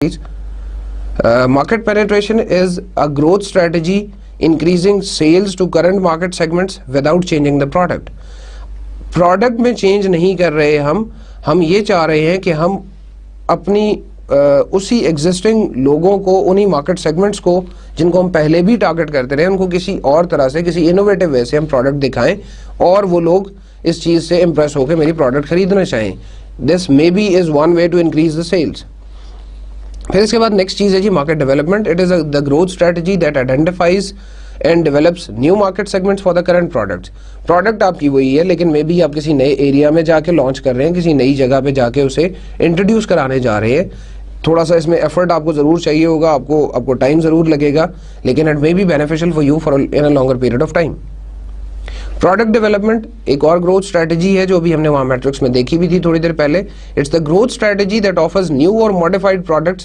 Market penetration is a growth strategy increasing sales to current market segments without changing the product. Product में change नहीं कर रहे हम ये चाह रहे हैं कि हम अपनी उसी एग्जिस्टिंग लोगों को, उन्हीं मार्केट सेगमेंट्स को जिनको हम पहले भी टारगेट करते रहे, उनको किसी और तरह से, किसी इनोवेटिव वे से हम प्रोडक्ट दिखाएं और वो लोग इस चीज़ से इम्प्रेस होकर मेरी प्रोडक्ट खरीदना चाहें. This may be is one way to increase the sales. फिर इसके बाद नेक्स्ट चीज़ है जी market development. It is the growth strategy that identifies and develops new market segments for the current products. Product आपकी वही है, लेकिन मे बी आप किसी नए एरिया में जाके लॉन्च कर रहे हैं, किसी नई जगह पे जाके उसे इंट्रोड्यूस कराने जा रहे हैं. थोड़ा सा इसमें एफर्ट आपको ज़रूर चाहिए होगा, आपको टाइम ज़रूर लगेगा, लेकिन it may be beneficial for you for in a longer period of time. Product development एक और ग्रोथ स्ट्रेटजी है जो अभी हमने वहाँ मैट्रिक्स में देखी भी थी थोड़ी देर पहले. It's the growth strategy that offers new और मॉडिफाइड प्रोडक्ट्स